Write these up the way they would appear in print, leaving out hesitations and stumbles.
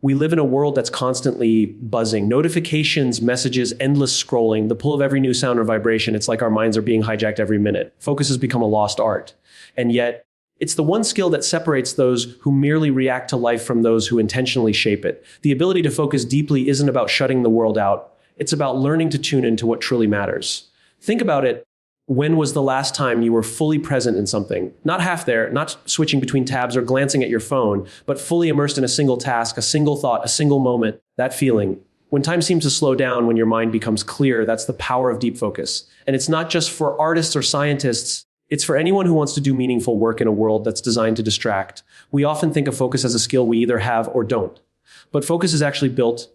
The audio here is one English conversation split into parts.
We live in a world that's constantly buzzing. Notifications, messages, endless scrolling, the pull of every new sound or vibration. It's like our minds are being hijacked every minute. Focus has become a lost art. And yet, it's the one skill that separates those who merely react to life from those who intentionally shape it. The ability to focus deeply isn't about shutting the world out. It's about learning to tune into what truly matters. Think about it. When was the last time you were fully present in something? Not half there, not switching between tabs or glancing at your phone, but fully immersed in a single task, a single thought, a single moment, that feeling. When time seems to slow down, when your mind becomes clear, that's the power of deep focus. And it's not just for artists or scientists. It's for anyone who wants to do meaningful work in a world that's designed to distract. We often think of focus as a skill we either have or don't. But focus is actually built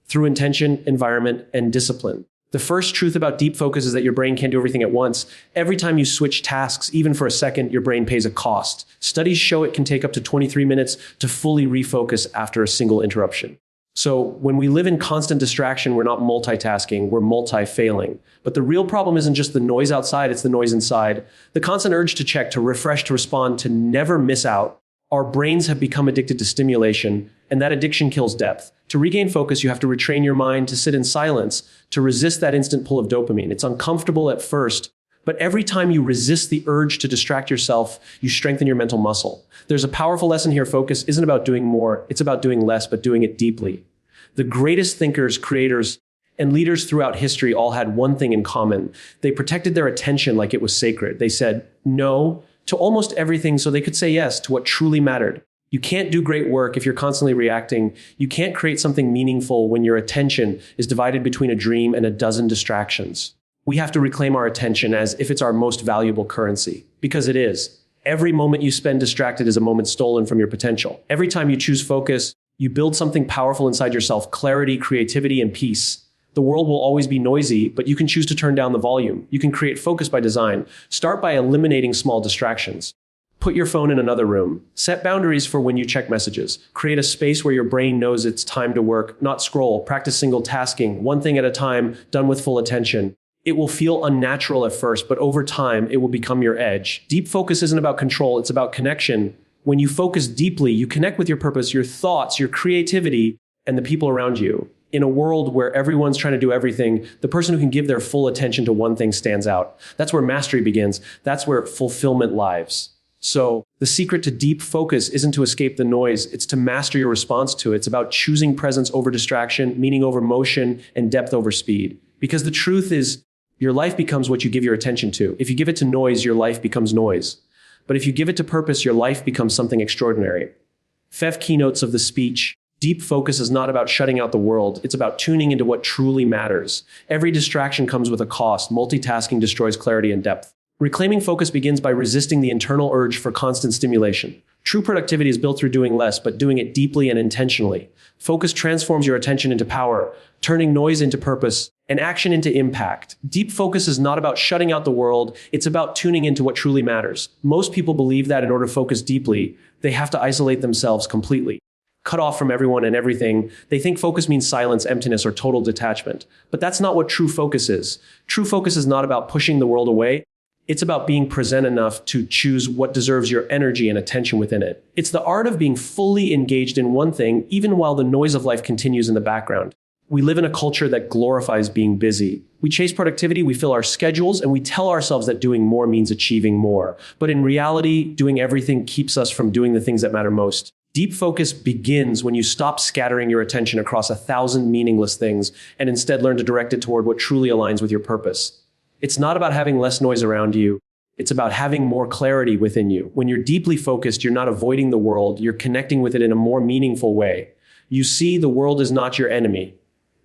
through intention, environment, and discipline. The first truth about deep focus is that your brain can't do everything at once. Every time you switch tasks, even for a second, your brain pays a cost. Studies show it can take up to 23 minutes to fully refocus after a single interruption. So when we live in constant distraction, we're not multitasking, we're multi-failing. But the real problem isn't just the noise outside, it's the noise inside. The constant urge to check, to refresh, to respond, to never miss out. Our brains have become addicted to stimulation, and that addiction kills depth. To regain focus, you have to retrain your mind to sit in silence, to resist that instant pull of dopamine. It's uncomfortable at first, but every time you resist the urge to distract yourself, you strengthen your mental muscle. There's a powerful lesson here. Focus isn't about doing more, it's about doing less, but doing it deeply. The greatest thinkers, creators, and leaders throughout history all had one thing in common. They protected their attention like it was sacred. They said no to almost everything so they could say yes to what truly mattered. You can't do great work if you're constantly reacting. You can't create something meaningful when your attention is divided between a dream and a dozen distractions. We have to reclaim our attention as if it's our most valuable currency, because it is. Every moment you spend distracted is a moment stolen from your potential. Every time you choose focus, you build something powerful inside yourself: clarity, creativity, and peace. The world will always be noisy, but you can choose to turn down the volume. You can create focus by design. Start by eliminating small distractions. Put your phone in another room. Set boundaries for when you check messages. Create a space where your brain knows it's time to work, not scroll. Practice single tasking, one thing at a time, done with full attention. It will feel unnatural at first, but over time, it will become your edge. Deep focus isn't about control, it's about connection. When you focus deeply, you connect with your purpose, your thoughts, your creativity, and the people around you. In a world where everyone's trying to do everything, the person who can give their full attention to one thing stands out. That's where mastery begins. That's where fulfillment lives. So the secret to deep focus isn't to escape the noise, it's to master your response to it. It's about choosing presence over distraction, meaning over motion, and depth over speed. Because the truth is, your life becomes what you give your attention to. If you give it to noise, your life becomes noise. But if you give it to purpose, your life becomes something extraordinary. Fev keynotes of the speech. Deep focus is not about shutting out the world. It's about tuning into what truly matters. Every distraction comes with a cost. Multitasking destroys clarity and depth. Reclaiming focus begins by resisting the internal urge for constant stimulation. True productivity is built through doing less, but doing it deeply and intentionally. Focus transforms your attention into power, turning noise into purpose and action into impact. Deep focus is not about shutting out the world. It's about tuning into what truly matters. Most people believe that in order to focus deeply, they have to isolate themselves completely, cut off from everyone and everything. They think focus means silence, emptiness, or total detachment. But that's not what true focus is. True focus is not about pushing the world away. It's about being present enough to choose what deserves your energy and attention within it. It's the art of being fully engaged in one thing, even while the noise of life continues in the background. We live in a culture that glorifies being busy. We chase productivity, we fill our schedules, and we tell ourselves that doing more means achieving more. But in reality, doing everything keeps us from doing the things that matter most. Deep focus begins when you stop scattering your attention across 1,000 meaningless things and instead learn to direct it toward what truly aligns with your purpose. It's not about having less noise around you. It's about having more clarity within you. When you're deeply focused, you're not avoiding the world. You're connecting with it in a more meaningful way. You see, the world is not your enemy.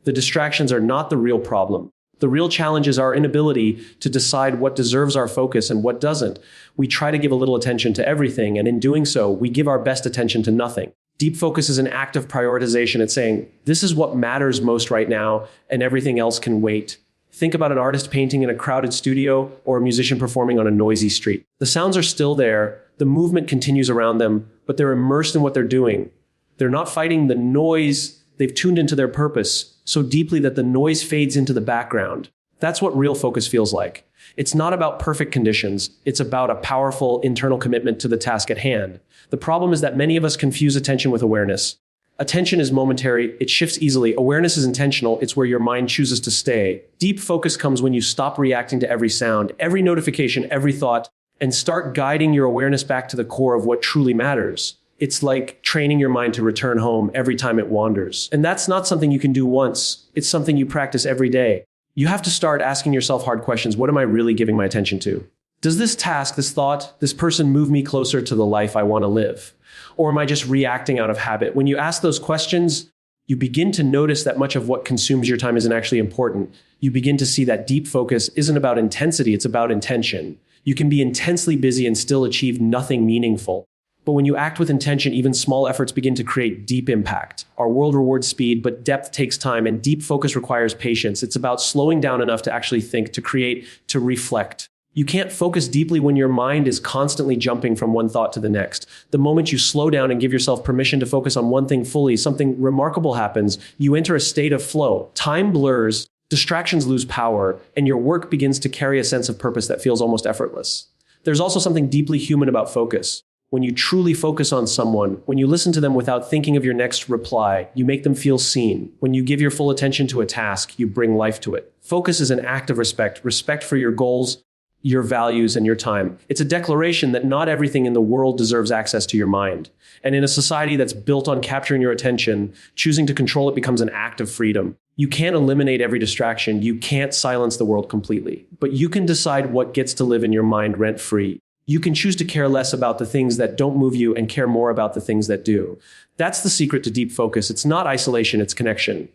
The distractions are not the real problem. The real challenge is our inability to decide what deserves our focus and what doesn't. We try to give a little attention to everything, and in doing so, we give our best attention to nothing. Deep focus is an act of prioritization. It's saying, this is what matters most right now, and everything else can wait. Think about an artist painting in a crowded studio or a musician performing on a noisy street. The sounds are still there, the movement continues around them, but they're immersed in what they're doing. They're not fighting the noise, they've tuned into their purpose so deeply that the noise fades into the background. That's what real focus feels like. It's not about perfect conditions, it's about a powerful internal commitment to the task at hand. The problem is that many of us confuse attention with awareness. Attention is momentary, it shifts easily. Awareness is intentional, it's where your mind chooses to stay. Deep focus comes when you stop reacting to every sound, every notification, every thought, and start guiding your awareness back to the core of what truly matters. It's like training your mind to return home every time it wanders. And that's not something you can do once, it's something you practice every day. You have to start asking yourself hard questions. What am I really giving my attention to? Does this task, this thought, this person move me closer to the life I want to live? Or am I just reacting out of habit? When you ask those questions, you begin to notice that much of what consumes your time isn't actually important. You begin to see that deep focus isn't about intensity, it's about intention. You can be intensely busy and still achieve nothing meaningful. But when you act with intention, even small efforts begin to create deep impact. Our world rewards speed, but depth takes time, and deep focus requires patience. It's about slowing down enough to actually think, to create, to reflect. You can't focus deeply when your mind is constantly jumping from one thought to the next. The moment you slow down and give yourself permission to focus on one thing fully, something remarkable happens. You enter a state of flow. Time blurs, distractions lose power, and your work begins to carry a sense of purpose that feels almost effortless. There's also something deeply human about focus. When you truly focus on someone, when you listen to them without thinking of your next reply, you make them feel seen. When you give your full attention to a task, you bring life to it. Focus is an act of respect for your goals, your values, and your time. It's a declaration that not everything in the world deserves access to your mind. And in a society that's built on capturing your attention, choosing to control it becomes an act of freedom. You can't eliminate every distraction. You can't silence the world completely. But you can decide what gets to live in your mind rent-free. You can choose to care less about the things that don't move you and care more about the things that do. That's the secret to deep focus. It's not isolation, it's connection.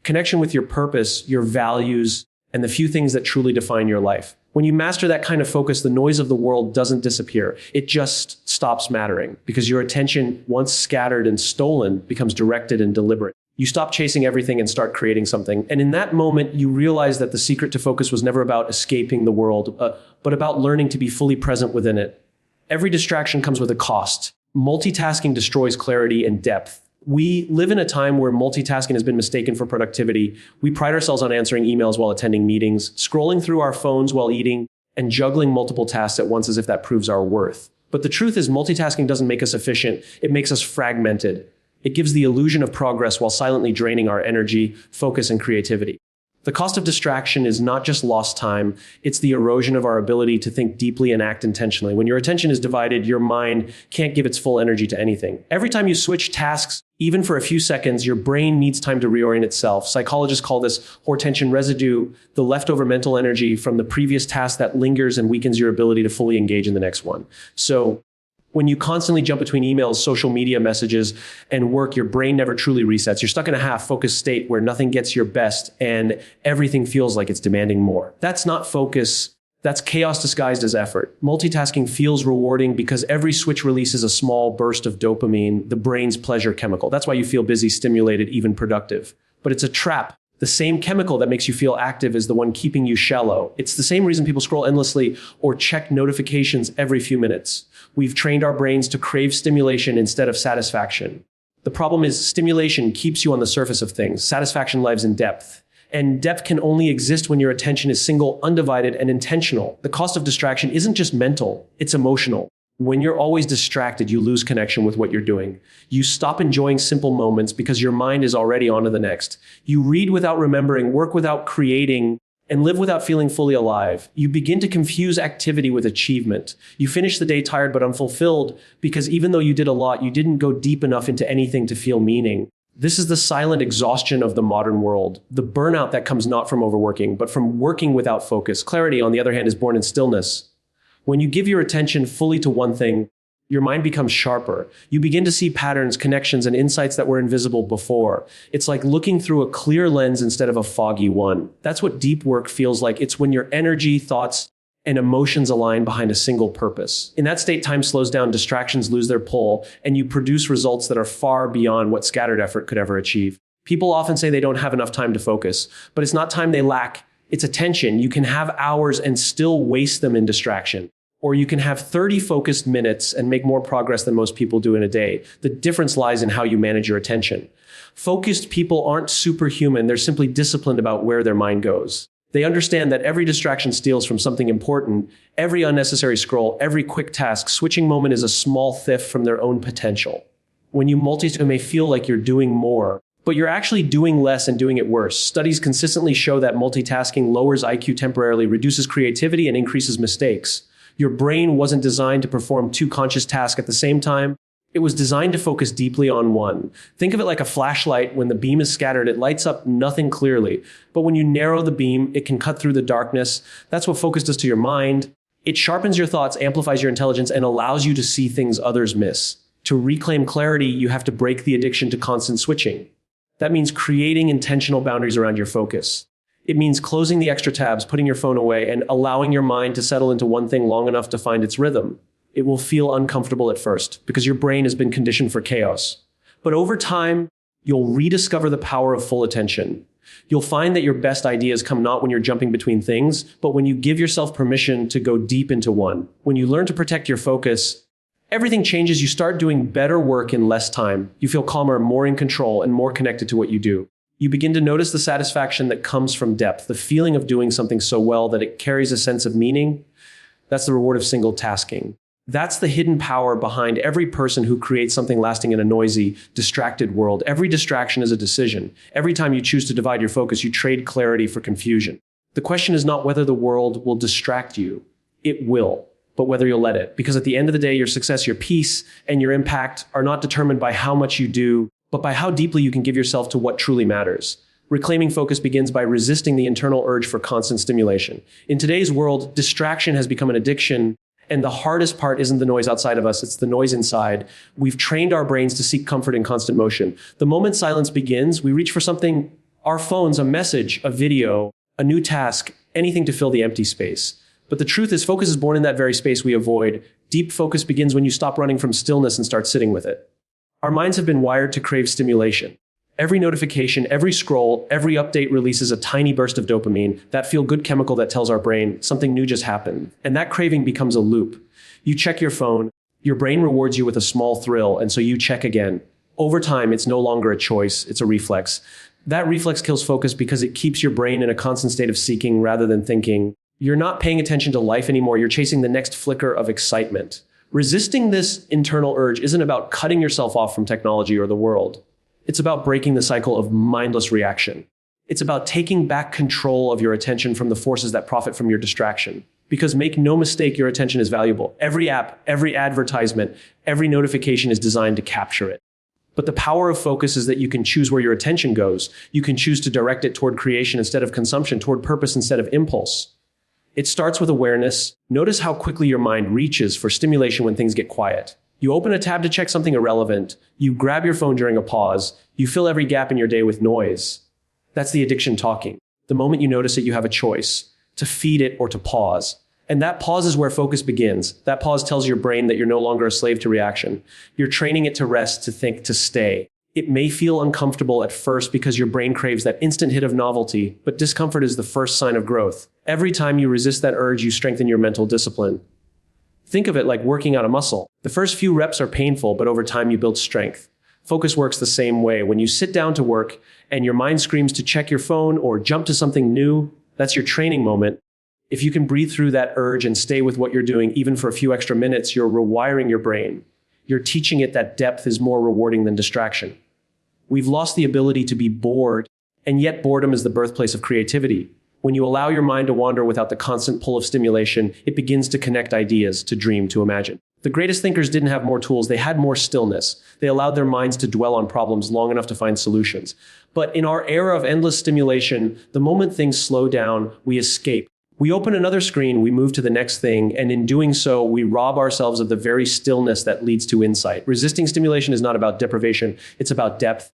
Connection with your purpose, your values, and the few things that truly define your life. When you master that kind of focus, the noise of the world doesn't disappear. It just stops mattering because your attention, once scattered and stolen, becomes directed and deliberate. You stop chasing everything and start creating something. And in that moment, you realize that the secret to focus was never about escaping the world, but about learning to be fully present within it. Every distraction comes with a cost. Multitasking destroys clarity and depth. We live in a time where multitasking has been mistaken for productivity. We pride ourselves on answering emails while attending meetings, scrolling through our phones while eating, and juggling multiple tasks at once as if that proves our worth. But the truth is, multitasking doesn't make us efficient. It makes us fragmented. It gives the illusion of progress while silently draining our energy, focus, and creativity. The cost of distraction is not just lost time, it's the erosion of our ability to think deeply and act intentionally. When your attention is divided, your mind can't give its full energy to anything. Every time you switch tasks, even for a few seconds, your brain needs time to reorient itself. Psychologists call this attention residue, the leftover mental energy from the previous task that lingers and weakens your ability to fully engage in the next one. So, when you constantly jump between emails, social media messages, and work, your brain never truly resets. You're stuck in a half-focused state where nothing gets your best and everything feels like it's demanding more. That's not focus. That's chaos disguised as effort. Multitasking feels rewarding because every switch releases a small burst of dopamine, the brain's pleasure chemical. That's why you feel busy, stimulated, even productive. But it's a trap. The same chemical that makes you feel active is the one keeping you shallow. It's the same reason people scroll endlessly or check notifications every few minutes. We've trained our brains to crave stimulation instead of satisfaction. The problem is stimulation keeps you on the surface of things. Satisfaction lives in depth. And depth can only exist when your attention is single, undivided, and intentional. The cost of distraction isn't just mental, it's emotional. When you're always distracted, you lose connection with what you're doing. You stop enjoying simple moments because your mind is already on to the next. You read without remembering, work without creating, and live without feeling fully alive. You begin to confuse activity with achievement. You finish the day tired but unfulfilled because even though you did a lot, you didn't go deep enough into anything to feel meaning. This is the silent exhaustion of the modern world, the burnout that comes not from overworking, but from working without focus. Clarity, on the other hand, is born in stillness. When you give your attention fully to one thing, your mind becomes sharper. You begin to see patterns, connections, and insights that were invisible before. It's like looking through a clear lens instead of a foggy one. That's what deep work feels like. It's when your energy, thoughts, and emotions align behind a single purpose. In that state, time slows down, distractions lose their pull, and you produce results that are far beyond what scattered effort could ever achieve. People often say they don't have enough time to focus, but it's not time they lack. It's attention. You can have hours and still waste them in distraction. Or you can have 30 focused minutes and make more progress than most people do in a day. The difference lies in how you manage your attention. Focused people aren't superhuman. They're simply disciplined about where their mind goes. They understand that every distraction steals from something important. Every unnecessary scroll, every quick task, switching moment is a small theft from their own potential. When you multitask, it may feel like you're doing more, but you're actually doing less and doing it worse. Studies consistently show that multitasking lowers IQ temporarily, reduces creativity, and increases mistakes. Your brain wasn't designed to perform two conscious tasks at the same time. It was designed to focus deeply on one. Think of it like a flashlight. When the beam is scattered, it lights up nothing clearly. But when you narrow the beam, it can cut through the darkness. That's what focus does to your mind. It sharpens your thoughts, amplifies your intelligence, and allows you to see things others miss. To reclaim clarity, you have to break the addiction to constant switching. That means creating intentional boundaries around your focus. It means closing the extra tabs, putting your phone away, and allowing your mind to settle into one thing long enough to find its rhythm. It will feel uncomfortable at first because your brain has been conditioned for chaos. But over time, you'll rediscover the power of full attention. You'll find that your best ideas come not when you're jumping between things, but when you give yourself permission to go deep into one. When you learn to protect your focus, everything changes. You start doing better work in less time. You feel calmer, more in control, and more connected to what you do. You begin to notice the satisfaction that comes from depth, the feeling of doing something so well that it carries a sense of meaning. That's the reward of single tasking. That's the hidden power behind every person who creates something lasting in a noisy, distracted world. Every distraction is a decision. Every time you choose to divide your focus, you trade clarity for confusion. The question is not whether the world will distract you. It will, but whether you'll let it. Because at the end of the day, your success, your peace, and your impact are not determined by how much you do, but by how deeply you can give yourself to what truly matters. Reclaiming focus begins by resisting the internal urge for constant stimulation. In today's world, distraction has become an addiction. And the hardest part isn't the noise outside of us, it's the noise inside. We've trained our brains to seek comfort in constant motion. The moment silence begins, we reach for something, our phones, a message, a video, a new task, anything to fill the empty space. But the truth is, focus is born in that very space we avoid. Deep focus begins when you stop running from stillness and start sitting with it. Our minds have been wired to crave stimulation. Every notification, every scroll, every update releases a tiny burst of dopamine, that feel-good chemical that tells our brain something new just happened. And that craving becomes a loop. You check your phone, your brain rewards you with a small thrill, and so you check again. Over time, it's no longer a choice, it's a reflex. That reflex kills focus because it keeps your brain in a constant state of seeking rather than thinking. You're not paying attention to life anymore, you're chasing the next flicker of excitement. Resisting this internal urge isn't about cutting yourself off from technology or the world. It's about breaking the cycle of mindless reaction. It's about taking back control of your attention from the forces that profit from your distraction. Because make no mistake, your attention is valuable. Every app, every advertisement, every notification is designed to capture it. But the power of focus is that you can choose where your attention goes. You can choose to direct it toward creation instead of consumption, toward purpose instead of impulse. It starts with awareness. Notice how quickly your mind reaches for stimulation when things get quiet. You open a tab to check something irrelevant. You grab your phone during a pause. You fill every gap in your day with noise. That's the addiction talking. The moment you notice it, you have a choice to feed it or to pause. And that pause is where focus begins. That pause tells your brain that you're no longer a slave to reaction. You're training it to rest, to think, to stay. It may feel uncomfortable at first because your brain craves that instant hit of novelty, but discomfort is the first sign of growth. Every time you resist that urge, you strengthen your mental discipline. Think of it like working out a muscle. The first few reps are painful, but over time you build strength. Focus works the same way. When you sit down to work and your mind screams to check your phone or jump to something new, that's your training moment. If you can breathe through that urge and stay with what you're doing, even for a few extra minutes, you're rewiring your brain. You're teaching it that depth is more rewarding than distraction. We've lost the ability to be bored, and yet boredom is the birthplace of creativity. When you allow your mind to wander without the constant pull of stimulation, it begins to connect ideas, to dream, to imagine. The greatest thinkers didn't have more tools, they had more stillness. They allowed their minds to dwell on problems long enough to find solutions. But in our era of endless stimulation, the moment things slow down, we escape. We open another screen, we move to the next thing, and in doing so, we rob ourselves of the very stillness that leads to insight. Resisting stimulation is not about deprivation, it's about depth.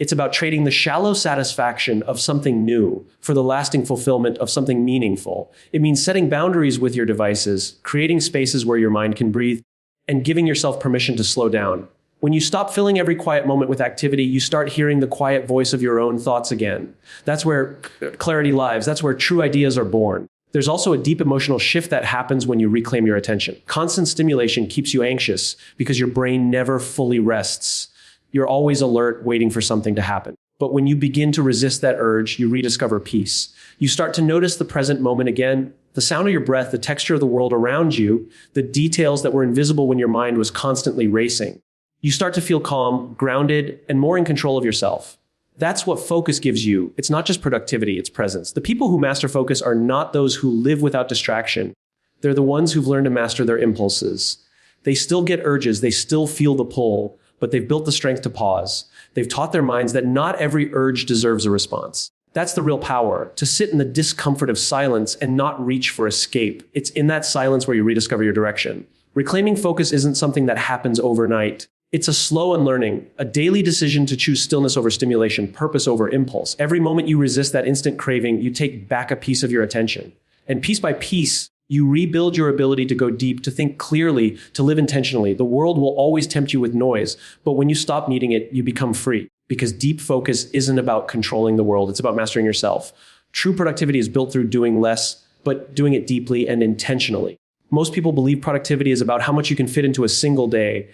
It's about trading the shallow satisfaction of something new for the lasting fulfillment of something meaningful. It means setting boundaries with your devices, creating spaces where your mind can breathe, and giving yourself permission to slow down. When you stop filling every quiet moment with activity, you start hearing the quiet voice of your own thoughts again. That's where clarity lives. That's where true ideas are born. There's also a deep emotional shift that happens when you reclaim your attention. Constant stimulation keeps you anxious because your brain never fully rests. You're always alert, waiting for something to happen. But when you begin to resist that urge, you rediscover peace. You start to notice the present moment again, the sound of your breath, the texture of the world around you, the details that were invisible when your mind was constantly racing. You start to feel calm, grounded, and more in control of yourself. That's what focus gives you. It's not just productivity, it's presence. The people who master focus are not those who live without distraction. They're the ones who've learned to master their impulses. They still get urges, they still feel the pull, but they've built the strength to pause. They've taught their minds that not every urge deserves a response. That's the real power, to sit in the discomfort of silence and not reach for escape. It's in that silence where you rediscover your direction. Reclaiming focus isn't something that happens overnight. It's a slow unlearning, a daily decision to choose stillness over stimulation, purpose over impulse. Every moment you resist that instant craving, you take back a piece of your attention. And piece by piece, you rebuild your ability to go deep, to think clearly, to live intentionally. The world will always tempt you with noise, but when you stop needing it, you become free. Because deep focus isn't about controlling the world, it's about mastering yourself. True productivity is built through doing less, but doing it deeply and intentionally. Most people believe productivity is about how much you can fit into a single day,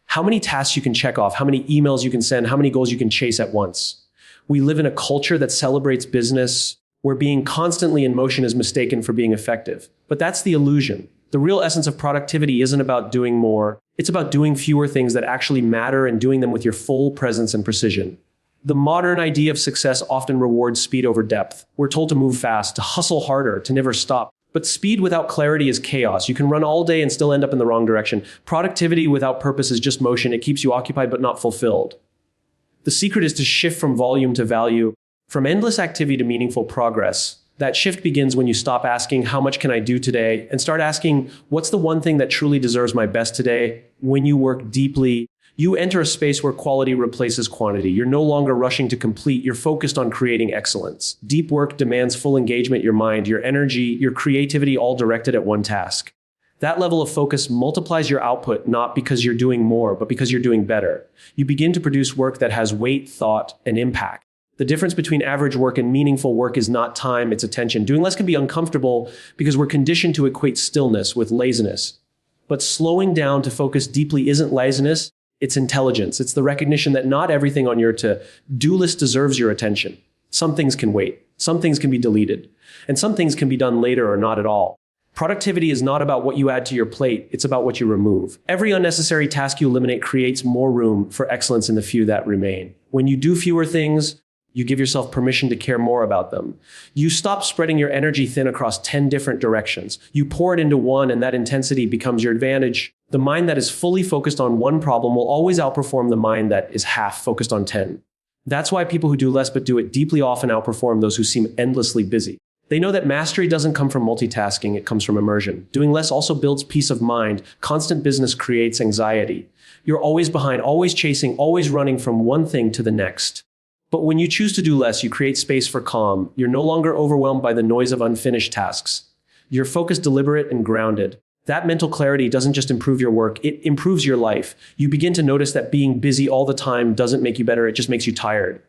how many tasks you can check off, how many emails you can send, how many goals you can chase at once. We live in a culture that celebrates business, where being constantly in motion is mistaken for being effective. But that's the illusion. The real essence of productivity isn't about doing more. It's about doing fewer things that actually matter and doing them with your full presence and precision. The modern idea of success often rewards speed over depth. We're told to move fast, to hustle harder, to never stop. But speed without clarity is chaos. You can run all day and still end up in the wrong direction. Productivity without purpose is just motion. It keeps you occupied but not fulfilled. The secret is to shift from volume to value, from endless activity to meaningful progress. That shift begins when you stop asking, how much can I do today? And start asking, what's the one thing that truly deserves my best today? When you work deeply, you enter a space where quality replaces quantity. You're no longer rushing to complete. You're focused on creating excellence. Deep work demands full engagement, your mind, your energy, your creativity, all directed at one task. That level of focus multiplies your output, not because you're doing more, but because you're doing better. You begin to produce work that has weight, thought, and impact. The difference between average work and meaningful work is not time, it's attention. Doing less can be uncomfortable because we're conditioned to equate stillness with laziness. But slowing down to focus deeply isn't laziness, it's intelligence. It's the recognition that not everything on your to-do list deserves your attention. Some things can wait, some things can be deleted, and some things can be done later or not at all. Productivity is not about what you add to your plate, it's about what you remove. Every unnecessary task you eliminate creates more room for excellence in the few that remain. When you do fewer things, you give yourself permission to care more about them. You stop spreading your energy thin across 10 different directions. You pour it into one, and that intensity becomes your advantage. The mind that is fully focused on one problem will always outperform the mind that is half focused on 10. That's why people who do less but do it deeply often outperform those who seem endlessly busy. They know that mastery doesn't come from multitasking, it comes from immersion. Doing less also builds peace of mind. Constant business creates anxiety. You're always behind, always chasing, always running from one thing to the next. But when you choose to do less, you create space for calm. You're no longer overwhelmed by the noise of unfinished tasks. You're focused, deliberate, and grounded. That mental clarity doesn't just improve your work, it improves your life. You begin to notice that being busy all the time doesn't make you better, it just makes you tired.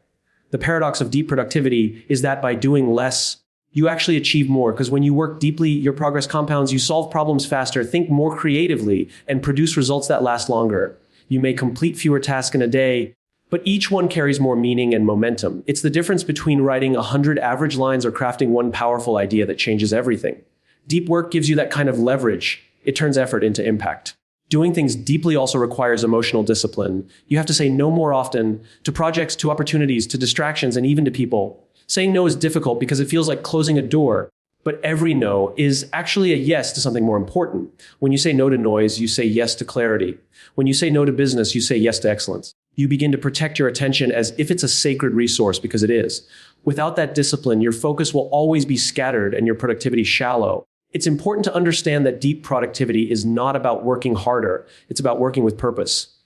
The paradox of deep productivity is that by doing less, you actually achieve more, because when you work deeply, your progress compounds, you solve problems faster, think more creatively, and produce results that last longer. You may complete fewer tasks in a day, but each one carries more meaning and momentum. It's the difference between writing 100 average lines or crafting one powerful idea that changes everything. Deep work gives you that kind of leverage. It turns effort into impact. Doing things deeply also requires emotional discipline. You have to say no more often to projects, to opportunities, to distractions, and even to people. Saying no is difficult because it feels like closing a door, but every no is actually a yes to something more important. When you say no to noise, you say yes to clarity. When you say no to business, you say yes to excellence. You begin to protect your attention as if it's a sacred resource, because it is. Without that discipline, your focus will always be scattered and your productivity shallow. It's important to understand that deep productivity is not about working harder. It's about working with purpose.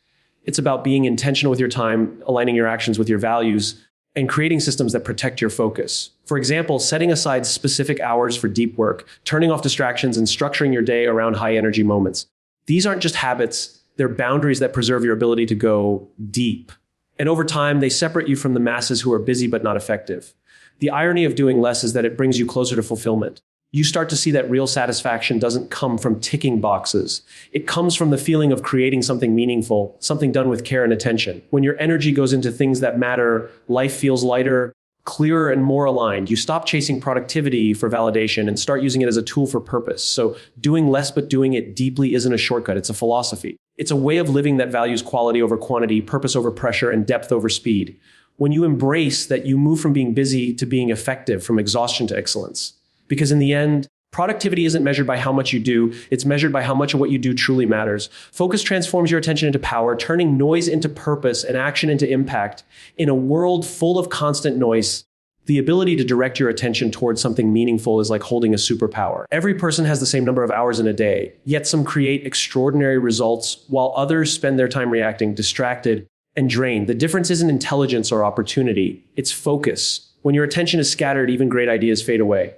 It's about being intentional with your time, aligning your actions with your values, and creating systems that protect your focus. For example, setting aside specific hours for deep work, turning off distractions, and structuring your day around high energy moments. These aren't just habits. They're boundaries that preserve your ability to go deep. And over time, they separate you from the masses who are busy but not effective. The irony of doing less is that it brings you closer to fulfillment. You start to see that real satisfaction doesn't come from ticking boxes. It comes from the feeling of creating something meaningful, something done with care and attention. When your energy goes into things that matter, life feels lighter, clearer, and more aligned. You stop chasing productivity for validation and start using it as a tool for purpose. So doing less but doing it deeply isn't a shortcut, it's a philosophy. It's a way of living that values quality over quantity, purpose over pressure, and depth over speed. When you embrace that, you move from being busy to being effective, from exhaustion to excellence. Because in the end, productivity isn't measured by how much you do, it's measured by how much of what you do truly matters. Focus transforms your attention into power, turning noise into purpose and action into impact. In a world full of constant noise, the ability to direct your attention towards something meaningful is like holding a superpower. Every person has the same number of hours in a day, yet some create extraordinary results while others spend their time reacting, distracted, and drained. The difference isn't intelligence or opportunity, it's focus. When your attention is scattered, even great ideas fade away.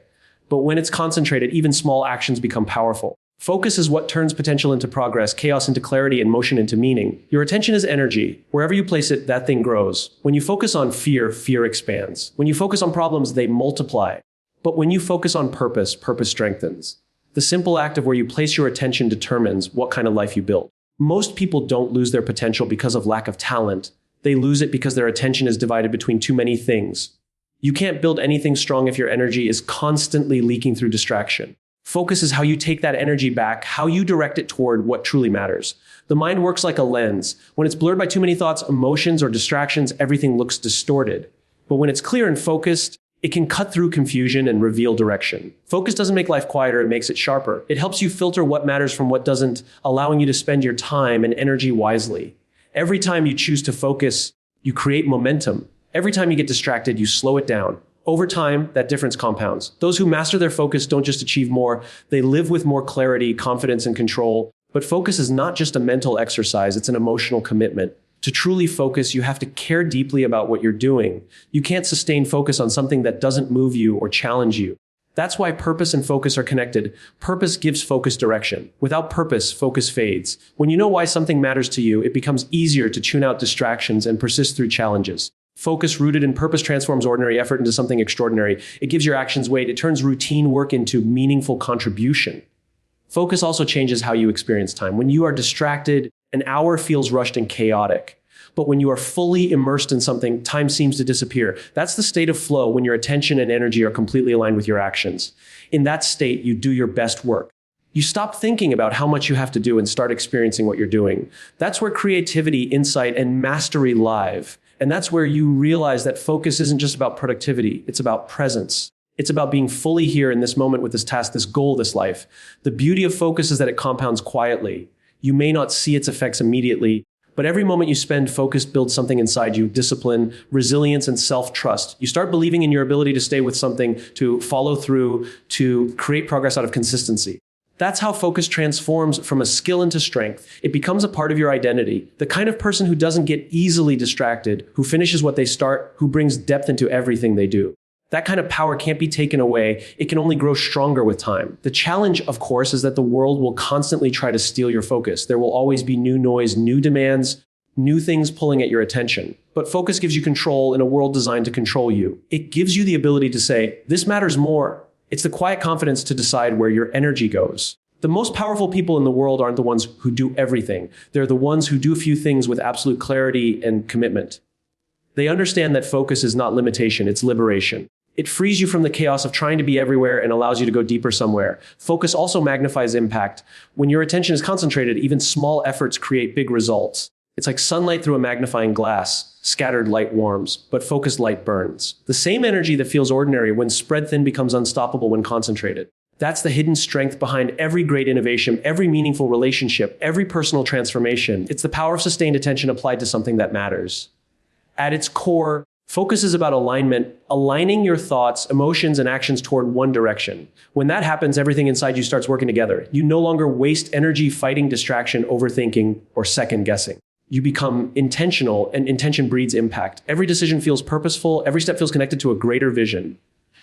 But when it's concentrated, even small actions become powerful. Focus is what turns potential into progress, chaos into clarity, and motion into meaning. Your attention is energy. Wherever you place it, that thing grows. When you focus on fear, fear expands. When you focus on problems, they multiply. But when you focus on purpose, purpose strengthens. The simple act of where you place your attention determines what kind of life you build. Most people don't lose their potential because of lack of talent. They lose it because their attention is divided between too many things. You can't build anything strong if your energy is constantly leaking through distraction. Focus is how you take that energy back, how you direct it toward what truly matters. The mind works like a lens. When it's blurred by too many thoughts, emotions, or distractions, everything looks distorted. But when it's clear and focused, it can cut through confusion and reveal direction. Focus doesn't make life quieter, it makes it sharper. It helps you filter what matters from what doesn't, allowing you to spend your time and energy wisely. Every time you choose to focus, you create momentum. Every time you get distracted, you slow it down. Over time, that difference compounds. Those who master their focus don't just achieve more, they live with more clarity, confidence, and control. But focus is not just a mental exercise, it's an emotional commitment. To truly focus, you have to care deeply about what you're doing. You can't sustain focus on something that doesn't move you or challenge you. That's why purpose and focus are connected. Purpose gives focus direction. Without purpose, focus fades. When you know why something matters to you, it becomes easier to tune out distractions and persist through challenges. Focus rooted in purpose transforms ordinary effort into something extraordinary. It gives your actions weight. It turns routine work into meaningful contribution. Focus also changes how you experience time. When you are distracted, an hour feels rushed and chaotic. But when you are fully immersed in something, time seems to disappear. That's the state of flow, when your attention and energy are completely aligned with your actions. In that state, you do your best work. You stop thinking about how much you have to do and start experiencing what you're doing. That's where creativity, insight, and mastery live. And that's where you realize that focus isn't just about productivity, it's about presence. It's about being fully here in this moment with this task, this goal, this life. The beauty of focus is that it compounds quietly. You may not see its effects immediately, but every moment you spend focused builds something inside you: discipline, resilience, and self-trust. You start believing in your ability to stay with something, to follow through, to create progress out of consistency. That's how focus transforms from a skill into strength. It becomes a part of your identity. The kind of person who doesn't get easily distracted, who finishes what they start, who brings depth into everything they do. That kind of power can't be taken away. It can only grow stronger with time. The challenge, of course, is that the world will constantly try to steal your focus. There will always be new noise, new demands, new things pulling at your attention. But focus gives you control in a world designed to control you. It gives you the ability to say, this matters more. It's the quiet confidence to decide where your energy goes. The most powerful people in the world aren't the ones who do everything. They're the ones who do a few things with absolute clarity and commitment. They understand that focus is not limitation, it's liberation. It frees you from the chaos of trying to be everywhere and allows you to go deeper somewhere. Focus also magnifies impact. When your attention is concentrated, even small efforts create big results. It's like sunlight through a magnifying glass. Scattered light warms, but focused light burns. The same energy that feels ordinary when spread thin becomes unstoppable when concentrated. That's the hidden strength behind every great innovation, every meaningful relationship, every personal transformation. It's the power of sustained attention applied to something that matters. At its core, focus is about alignment, aligning your thoughts, emotions, and actions toward one direction. When that happens, everything inside you starts working together. You no longer waste energy fighting distraction, overthinking, or second guessing. You become intentional, and intention breeds impact. Every decision feels purposeful. Every step feels connected to a greater vision.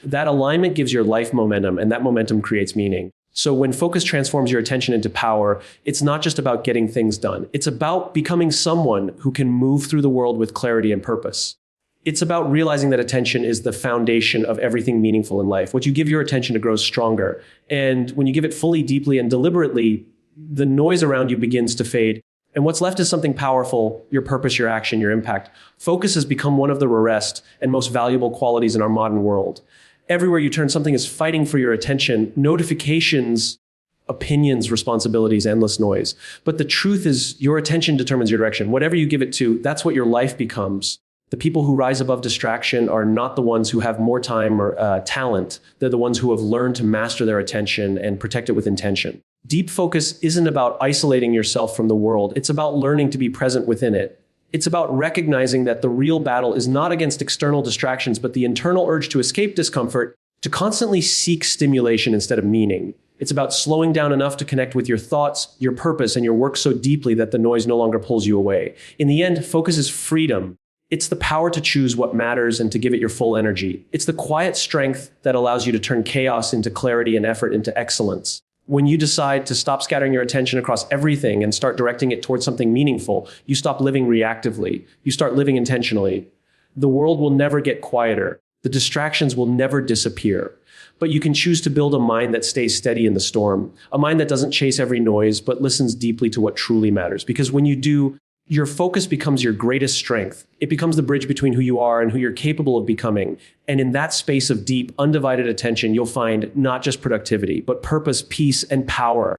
That alignment gives your life momentum, and that momentum creates meaning. So when focus transforms your attention into power, it's not just about getting things done. It's about becoming someone who can move through the world with clarity and purpose. It's about realizing that attention is the foundation of everything meaningful in life. What you give your attention to grows stronger. And when you give it fully, deeply, and deliberately, the noise around you begins to fade. And what's left is something powerful: your purpose, your action, your impact. Focus has become one of the rarest and most valuable qualities in our modern world. Everywhere you turn, something is fighting for your attention. Notifications opinions, responsibilities, endless noise. But the truth is your attention determines your direction. Whatever you give it to, that's what your life becomes. The people who rise above distraction are not the ones who have more time or talent. They're the ones who have learned to master their attention and protect it with intention. Deep focus isn't about isolating yourself from the world. It's about learning to be present within it. It's about recognizing that the real battle is not against external distractions, but the internal urge to escape discomfort, to constantly seek stimulation instead of meaning. It's about slowing down enough to connect with your thoughts, your purpose, and your work so deeply that the noise no longer pulls you away. In the end, focus is freedom. It's the power to choose what matters and to give it your full energy. It's the quiet strength that allows you to turn chaos into clarity and effort into excellence. When you decide to stop scattering your attention across everything and start directing it towards something meaningful, you stop living reactively. You start living intentionally. The world will never get quieter. The distractions will never disappear. But you can choose to build a mind that stays steady in the storm, a mind that doesn't chase every noise, but listens deeply to what truly matters. Because when you do, your focus becomes your greatest strength. It becomes the bridge between who you are and who you're capable of becoming. And in that space of deep, undivided attention, you'll find not just productivity, but purpose, peace, and power.